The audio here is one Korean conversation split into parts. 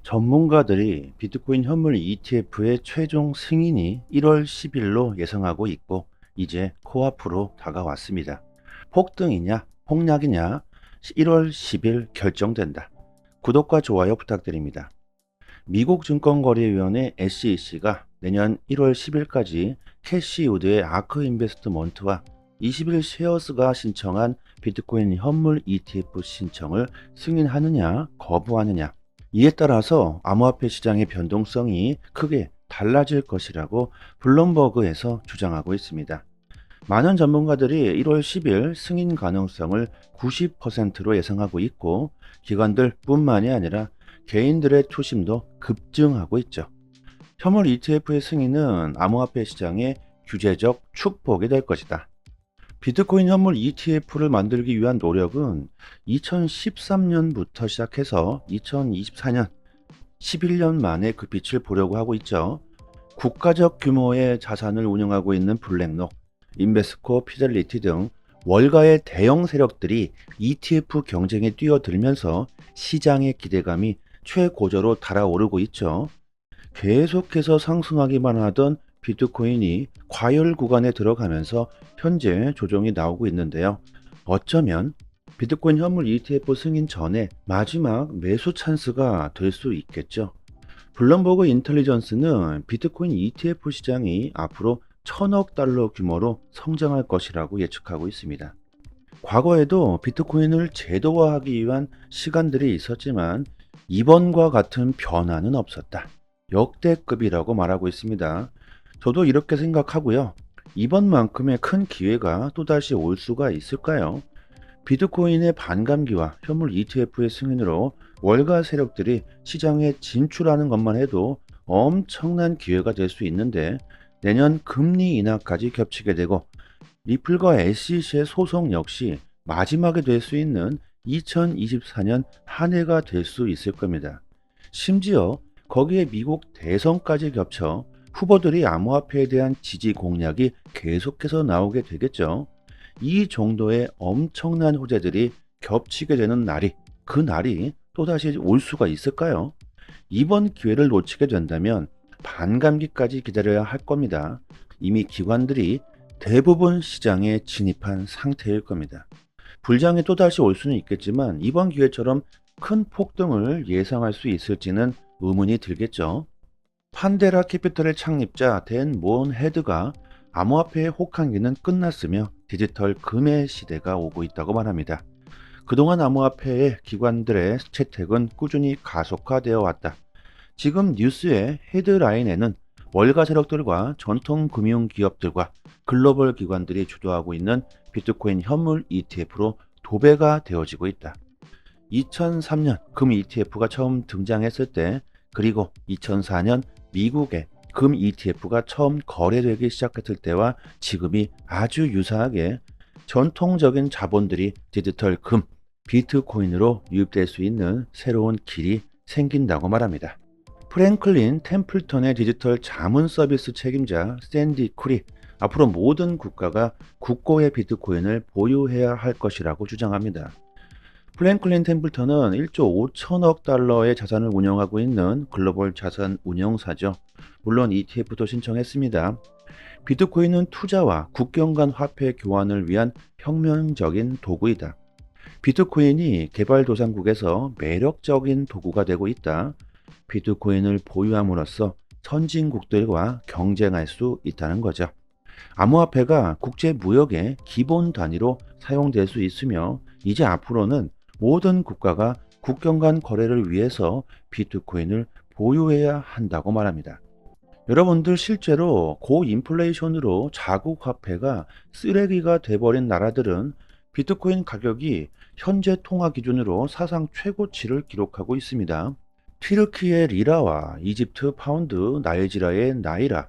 전문가들이 비트코인 현물 ETF의 최종 승인이 1월 10일로 예상하고 있고 이제 코앞으로 다가왔습니다. 폭등이냐 폭락이냐 1월 10일 결정된다. 구독과 좋아요 부탁드립니다. 미국 증권거래위원회 SEC가 내년 1월 10일까지 캐시우드의 아크 인베스트먼트와 21 쉐어스가 신청한 비트코인 현물 ETF 신청을 승인하느냐 거부하느냐, 이에 따라서 암호화폐 시장의 변동성이 크게 달라질 것이라고 블룸버그에서 주장하고 있습니다. 많은 전문가들이 1월 10일 승인 가능성을 90%로 예상하고 있고 기관들 뿐만이 아니라 개인들의 투심도 급증하고 있죠. 현물 ETF의 승인은 암호화폐 시장의 규제적 축복이 될 것이다. 비트코인 현물 ETF를 만들기 위한 노력은 2013년부터 시작해서 2024년 11년 만에 그 빛을 보려고 하고 있죠. 국가적 규모의 자산을 운영하고 있는 블랙록, 인베스코, 피델리티 등 월가의 대형 세력들이 ETF 경쟁에 뛰어들면서 시장의 기대감이 최고조로 달아오르고 있죠. 계속해서 상승하기만 하던 비트코인이 과열 구간에 들어가면서 현재 조정이 나오고 있는데요. 어쩌면 비트코인 현물 ETF 승인 전에 마지막 매수 찬스가 될 수 있겠죠. 블룸버그 인텔리전스는 비트코인 ETF 시장이 앞으로 1000억 달러 규모로 성장할 것이라고 예측하고 있습니다. 과거에도 비트코인을 제도화하기 위한 시간들이 있었지만 이번과 같은 변화는 없었다. 역대급이라고 말하고 있습니다. 저도 이렇게 생각하고요. 이번만큼의 큰 기회가 또다시 올 수가 있을까요? 비트코인의 반감기와 현물 ETF의 승인으로 월가 세력들이 시장에 진출하는 것만 해도 엄청난 기회가 될 수 있는데 내년 금리 인하까지 겹치게 되고 리플과 SEC의 소송 역시 마지막에 될 수 있는 2024년 한 해가 될 수 있을 겁니다. 심지어 거기에 미국 대선까지 겹쳐 후보들이 암호화폐에 대한 지지 공약이 계속해서 나오게 되겠죠. 이 정도의 엄청난 호재들이 겹치게 되는 날이, 그 날이 또다시 올 수가 있을까요? 이번 기회를 놓치게 된다면 반감기까지 기다려야 할 겁니다. 이미 기관들이 대부분 시장에 진입한 상태일 겁니다. 불장이 또다시 올 수는 있겠지만 이번 기회처럼 큰 폭등을 예상할 수 있을지는 의문이 들겠죠. 판데라 캐피털의 창립자 댄 모온 헤드가 암호화폐의 혹한기는 끝났으며 디지털 금의 시대가 오고 있다고 말합니다. 그동안 암호화폐의 기관들의 채택은 꾸준히 가속화되어 왔다. 지금 뉴스의 헤드라인에는 월가 세력들과 전통 금융 기업들과 글로벌 기관들이 주도하고 있는 비트코인 현물 ETF로 도배가 되어지고 있다. 2003년 금 ETF가 처음 등장했을 때, 그리고 2004년 미국의 금 ETF가 처음 거래되기 시작했을 때와 지금이 아주 유사하게 전통적인 자본들이 디지털 금, 비트코인으로 유입될 수 있는 새로운 길이 생긴다고 말합니다. 프랭클린 템플턴의 디지털 자문 서비스 책임자 샌디 쿨이 앞으로 모든 국가가 국고의 비트코인을 보유해야 할 것이라고 주장합니다. 프랭클린 템플턴은 1조 5천억 달러의 자산을 운영하고 있는 글로벌 자산 운용사죠. 물론 ETF도 신청했습니다. 비트코인은 투자와 국경 간 화폐 교환을 위한 혁명적인 도구이다. 비트코인이 개발도상국에서 매력적인 도구가 되고 있다. 비트코인을 보유함으로써 선진국들과 경쟁할 수 있다는 거죠. 암호화폐가 국제 무역의 기본 단위로 사용될 수 있으며 이제 앞으로는 모든 국가가 국경 간 거래를 위해서 비트코인을 보유해야 한다고 말합니다. 여러분들, 실제로 고인플레이션으로 자국 화폐가 쓰레기가 돼버린 나라들은 비트코인 가격이 현재 통화 기준으로 사상 최고치를 기록하고 있습니다. 튀르키의 리라와 이집트 파운드, 나이지리아의 나이라,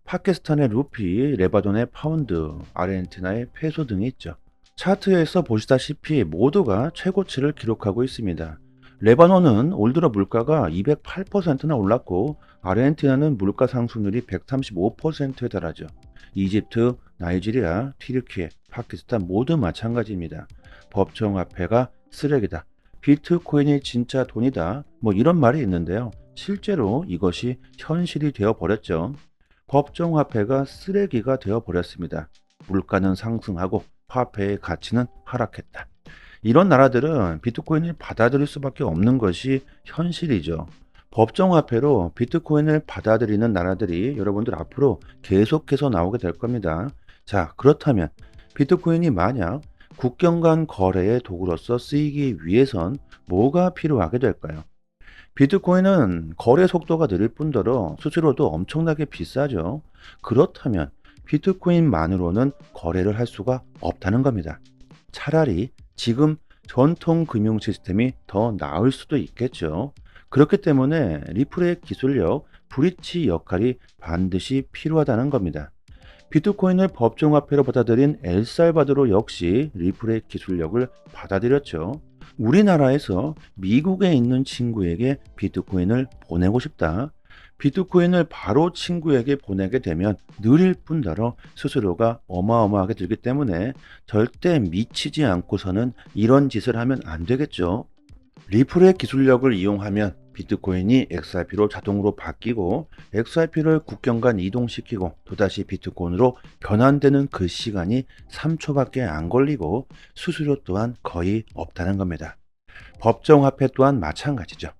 파키스탄의 루피, 레바논의 파운드, 아르헨티나의 페소 등이 있죠. 차트에서 보시다시피 모두가 최고치를 기록하고 있습니다. 레바논은 올 들어 물가가 208%나 올랐고 아르헨티나는 물가 상승률이 135%에 달하죠. 이집트, 나이지리아, 튀르키예, 파키스탄 모두 마찬가지입니다. 법정화폐가 쓰레기다, 비트코인이 진짜 돈이다, 뭐 이런 말이 있는데요. 실제로 이것이 현실이 되어 버렸죠. 법정화폐가 쓰레기가 되어 버렸습니다. 물가는 상승하고 화폐의 가치는 하락했다. 이런 나라들은 비트코인을 받아들일 수밖에 없는 것이 현실이죠. 법정화폐로 비트코인을 받아들이는 나라들이 여러분들 앞으로 계속해서 나오게 될 겁니다. 자, 그렇다면 비트코인이 만약 국경 간 거래의 도구로서 쓰이기 위해선 뭐가 필요하게 될까요? 비트코인은 거래 속도가 느릴 뿐더러 수수료도 엄청나게 비싸죠. 그렇다면 비트코인만으로는 거래를 할 수가 없다는 겁니다. 차라리 지금 전통 금융 시스템이 더 나을 수도 있겠죠. 그렇기 때문에 리플의 기술력, 브릿지 역할이 반드시 필요하다는 겁니다. 비트코인을 법정화폐로 받아들인 엘살바도르 역시 리플의 기술력을 받아들였죠. 우리나라에서 미국에 있는 친구에게 비트코인을 보내고 싶다. 비트코인을 바로 친구에게 보내게 되면 느릴 뿐더러 수수료가 어마어마하게 들기 때문에 절대 미치지 않고서는 이런 짓을 하면 안 되겠죠. 리플의 기술력을 이용하면 비트코인이 XRP로 자동으로 바뀌고 XRP를 국경 간 이동시키고 또다시 비트코인으로 변환되는 그 시간이 3초밖에 안 걸리고 수수료 또한 거의 없다는 겁니다. 법정화폐 또한 마찬가지죠.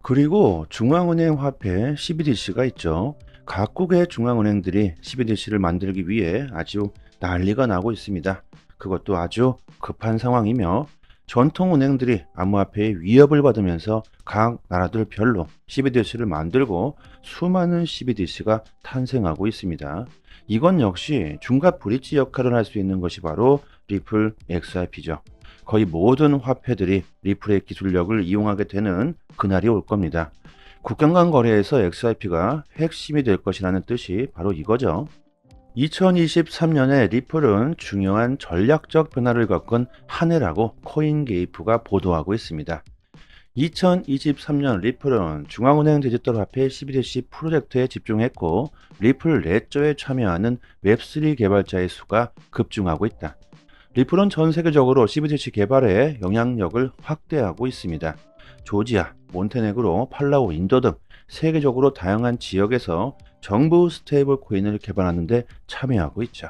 그리고 중앙은행 화폐 CBDC가 있죠. 각국의 중앙은행들이 CBDC를 만들기 위해 아주 난리가 나고 있습니다. 그것도 아주 급한 상황이며 전통은행들이 암호화폐의 위협을 받으면서 각 나라들별로 CBDC를 만들고 수많은 CBDC가 탄생하고 있습니다. 이건 역시 중간 브릿지 역할을 할 수 있는 것이 바로 리플 XRP죠. 거의 모든 화폐들이 리플의 기술력을 이용하게 되는 그날이 올 겁니다. 국경 간 거래에서 XRP가 핵심이 될 것이라는 뜻이 바로 이거죠. 2023년에 리플은 중요한 전략적 변화를 겪은 한 해라고 코인게이프가 보도하고 있습니다. 2023년 리플은 중앙은행 디지털 화폐 CBDC 프로젝트에 집중했고 리플 레저에 참여하는 웹3 개발자의 수가 급증하고 있다. 리플은 전 세계적으로 CBDC 개발에 영향력을 확대하고 있습니다. 조지아, 몬테네그로, 팔라우, 인도 등 세계적으로 다양한 지역에서 정부 스테이블 코인을 개발하는 데 참여하고 있죠.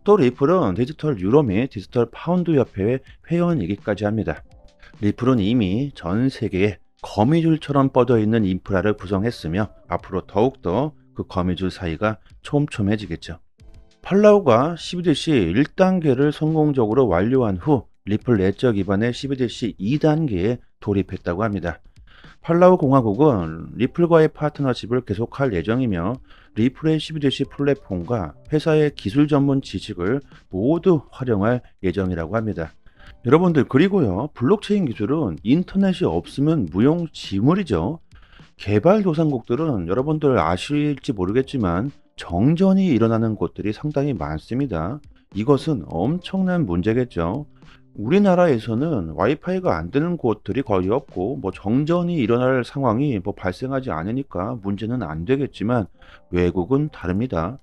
또 리플은 디지털 유로 및 디지털 파운드 협회의 회원이기까지 합니다. 리플은 이미 전 세계에 거미줄처럼 뻗어 있는 인프라를 구성했으며 앞으로 더욱더 그 거미줄 사이가 촘촘해지겠죠. 팔라우가 CBDC 1단계를 성공적으로 완료한 후 리플 레저 기반의 CBDC 2단계에 돌입했다고 합니다. 팔라우 공화국은 리플과의 파트너십을 계속할 예정이며 리플의 CBDC 플랫폼과 회사의 기술 전문 지식을 모두 활용할 예정이라고 합니다. 여러분들 그리고요, 블록체인 기술은 인터넷이 없으면 무용지물이죠. 개발도상국들은 여러분들 아실지 모르겠지만 정전이 일어나는 곳들이 상당히 많습니다. 이것은 엄청난 문제겠죠. 우리나라에서는 와이파이가 안 되는 곳들이 거의 없고 정전이 일어날 상황이 발생하지 않으니까 문제는 안 되겠지만 외국은 다릅니다.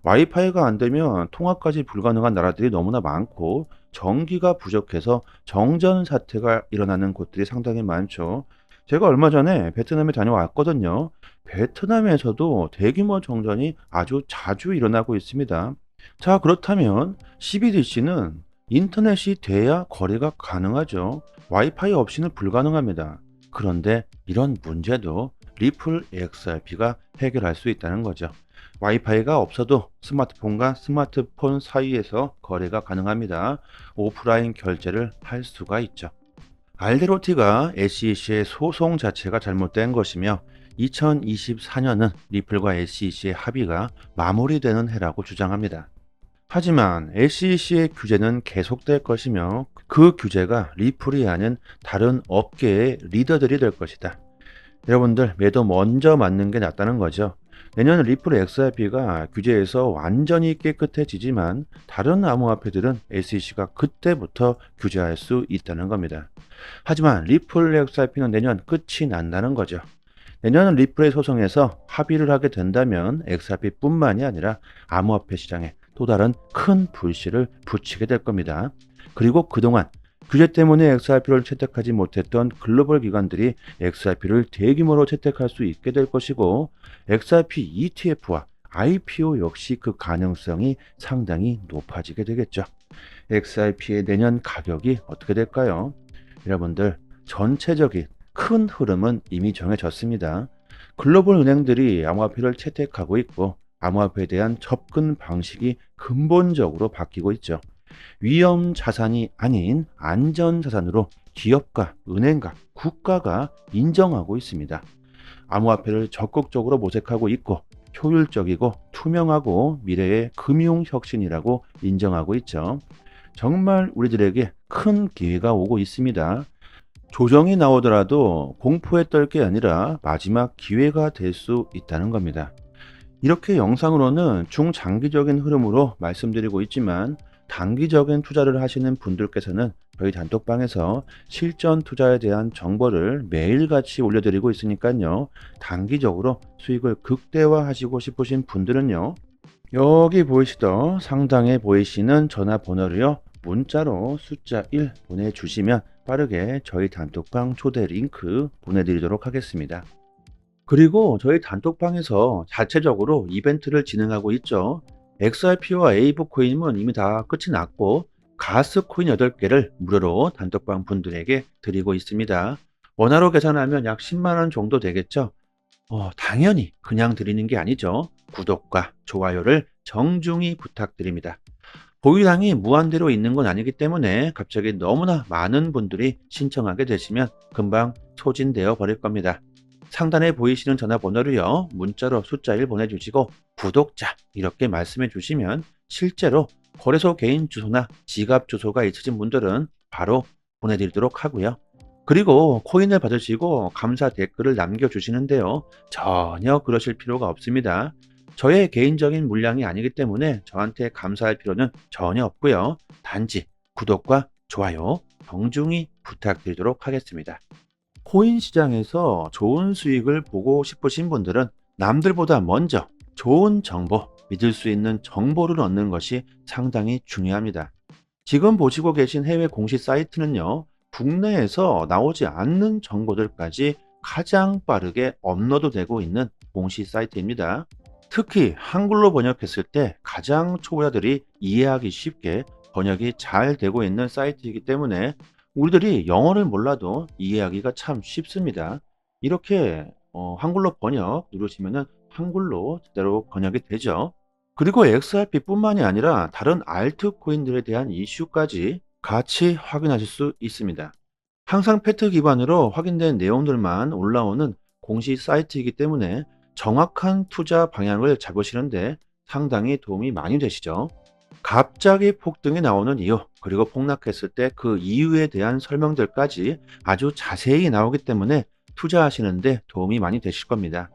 와이파이가 안 되면 통화까지 불가능한 나라들이 너무나 많고 전기가 부족해서 정전 사태가 일어나는 곳들이 상당히 많죠. 제가 얼마 전에 베트남에 다녀왔거든요. 베트남에서도 대규모 정전이 아주 자주 일어나고 있습니다. 자, 그렇다면 CBDC는 인터넷이 돼야 거래가 가능하죠. 와이파이 없이는 불가능합니다. 그런데 이런 문제도 리플 XRP가 해결할 수 있다는 거죠. 와이파이가 없어도 스마트폰과 스마트폰 사이에서 거래가 가능합니다. 오프라인 결제를 할 수가 있죠. 알데로티가 SEC의 소송 자체가 잘못된 것이며 2024년은 리플과 SEC의 합의가 마무리되는 해라고 주장합니다. 하지만 SEC의 규제는 계속될 것이며 그 규제가 리플이 아닌 다른 업계의 리더들이 될 것이다. 여러분들 매도 먼저 맞는 게 낫다는 거죠. 내년 리플 XRP가 규제에서 완전히 깨끗해지지만 다른 암호화폐들은 SEC가 그때부터 규제할 수 있다는 겁니다. 하지만 리플 XRP는 내년 끝이 난다는 거죠. 내년 리플의 소송에서 합의를 하게 된다면 XRP뿐만이 아니라 암호화폐 시장에 또 다른 큰 불씨를 붙이게 될 겁니다. 그리고 그동안 규제 때문에 XRP를 채택하지 못했던 글로벌 기관들이 XRP를 대규모로 채택할 수 있게 될 것이고, XRP ETF와 IPO 역시 그 가능성이 상당히 높아지게 되겠죠. XRP의 내년 가격이 어떻게 될까요? 여러분들, 전체적인 큰 흐름은 이미 정해졌습니다. 글로벌 은행들이 암호화폐를 채택하고 있고, 암호화폐에 대한 접근 방식이 근본적으로 바뀌고 있죠. 위험 자산이 아닌 안전 자산으로 기업과 은행과 국가가 인정하고 있습니다. 암호화폐를 적극적으로 모색하고 있고, 효율적이고 투명하고 미래의 금융 혁신이라고 인정하고 있죠. 정말 우리들에게 큰 기회가 오고 있습니다. 조정이 나오더라도 공포에 떨 게 아니라 마지막 기회가 될 수 있다는 겁니다. 이렇게 영상으로는 중장기적인 흐름으로 말씀드리고 있지만, 단기적인 투자를 하시는 분들께서는 저희 단톡방에서 실전 투자에 대한 정보를 매일같이 올려드리고 있으니까요. 단기적으로 수익을 극대화하시고 싶으신 분들은요. 여기 보이시던 상단에 보이시는 전화번호로요. 문자로 숫자 1 보내주시면 빠르게 저희 단톡방 초대 링크 보내드리도록 하겠습니다. 그리고 저희 단톡방에서 자체적으로 이벤트를 진행하고 있죠. XRP와 에이브 코인은 이미 다 끝이 났고, 가스 코인 8개를 무료로 단톡방 분들에게 드리고 있습니다. 원화로 계산하면 약 10만 원 정도 되겠죠. 당연히 그냥 드리는 게 아니죠. 구독과 좋아요를 정중히 부탁드립니다. 보유량이 무한대로 있는 건 아니기 때문에 갑자기 너무나 많은 분들이 신청하게 되시면 금방 소진되어 버릴 겁니다. 상단에 보이시는 전화번호로요. 문자로 숫자 1 보내주시고 구독자 이렇게 말씀해 주시면 실제로 거래소 개인 주소나 지갑 주소가 있으신 분들은 바로 보내드리도록 하고요. 그리고 코인을 받으시고 감사 댓글을 남겨주시는데요. 전혀 그러실 필요가 없습니다. 저의 개인적인 물량이 아니기 때문에 저한테 감사할 필요는 전혀 없고요. 단지 구독과 좋아요 정중히 부탁드리도록 하겠습니다. 코인 시장에서 좋은 수익을 보고 싶으신 분들은 남들보다 먼저 좋은 정보, 믿을 수 있는 정보를 얻는 것이 상당히 중요합니다. 지금 보시고 계신 해외 공시 사이트는요, 국내에서 나오지 않는 정보들까지 가장 빠르게 업로드되고 있는 공시 사이트입니다. 특히 한글로 번역했을 때 가장 초보자들이 이해하기 쉽게 번역이 잘 되고 있는 사이트이기 때문에 우리들이 영어를 몰라도 이해하기가 참 쉽습니다. 이렇게 한글로 번역 누르시면은 한글로 제대로 번역이 되죠. 그리고 XRP뿐만이 아니라 다른 알트코인들에 대한 이슈까지 같이 확인하실 수 있습니다. 항상 팩트 기반으로 확인된 내용들만 올라오는 공시 사이트이기 때문에 정확한 투자 방향을 잡으시는데 상당히 도움이 많이 되시죠. 갑자기 폭등이 나오는 이유, 그리고 폭락했을 때 그 이유에 대한 설명들까지 아주 자세히 나오기 때문에 투자하시는데 도움이 많이 되실 겁니다.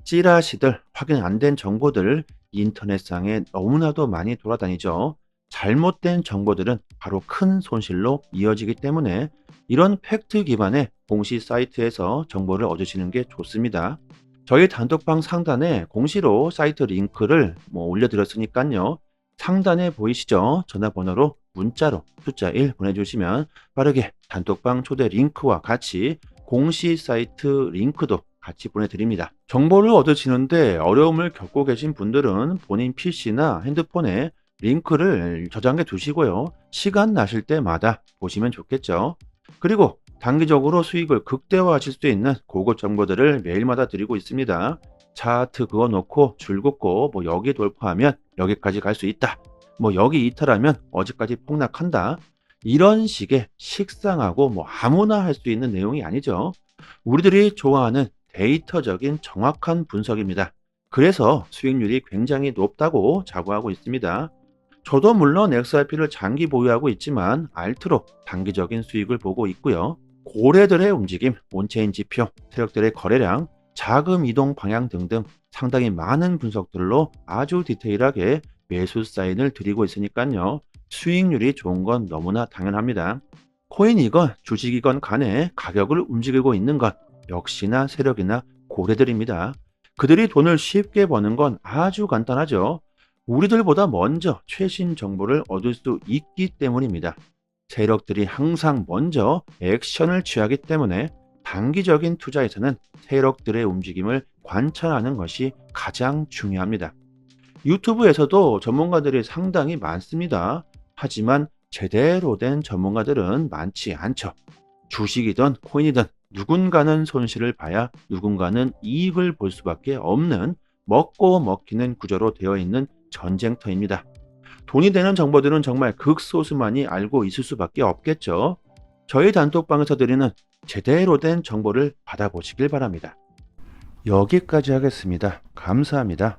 찌라시들, 확인 안 된 정보들 인터넷상에 너무나도 많이 돌아다니죠. 잘못된 정보들은 바로 큰 손실로 이어지기 때문에 이런 팩트 기반의 공시 사이트에서 정보를 얻으시는 게 좋습니다. 저희 단톡방 상단에 공시로 사이트 링크를 올려드렸으니까요. 상단에 보이시죠? 전화번호로 문자로 숫자 1 보내주시면 빠르게 단톡방 초대 링크와 같이 공시 사이트 링크도 같이 보내드립니다. 정보를 얻으시는데 어려움을 겪고 계신 분들은 본인 PC나 핸드폰에 링크를 저장해 두시고요. 시간 나실 때마다 보시면 좋겠죠. 그리고 단기적으로 수익을 극대화하실 수 있는 고급 정보들을 매일마다 드리고 있습니다. 차트 그어놓고 줄긋고 여기 돌파하면 여기까지 갈 수 있다. 여기 이탈하면 어디까지 폭락한다. 이런 식의 식상하고 아무나 할 수 있는 내용이 아니죠. 우리들이 좋아하는 데이터적인 정확한 분석입니다. 그래서 수익률이 굉장히 높다고 자부하고 있습니다. 저도 물론 XRP를 장기 보유하고 있지만 알트로 단기적인 수익을 보고 있고요. 고래들의 움직임, 온체인 지표, 세력들의 거래량, 자금 이동 방향 등등 상당히 많은 분석들로 아주 디테일하게 매수 사인을 드리고 있으니까요. 수익률이 좋은 건 너무나 당연합니다. 코인이건 주식이건 간에 가격을 움직이고 있는 것 역시나 세력이나 고래들입니다. 그들이 돈을 쉽게 버는 건 아주 간단하죠. 우리들보다 먼저 최신 정보를 얻을 수 있기 때문입니다. 세력들이 항상 먼저 액션을 취하기 때문에 단기적인 투자에서는 세력들의 움직임을 관찰하는 것이 가장 중요합니다. 유튜브에서도 전문가들이 상당히 많습니다. 하지만 제대로 된 전문가들은 많지 않죠. 주식이든 코인이든 누군가는 손실을 봐야 누군가는 이익을 볼 수밖에 없는 먹고 먹히는 구조로 되어 있는 전쟁터입니다. 돈이 되는 정보들은 정말 극소수만이 알고 있을 수밖에 없겠죠. 저희 단톡방에서 드리는 제대로 된 정보를 받아보시길 바랍니다. 여기까지 하겠습니다. 감사합니다.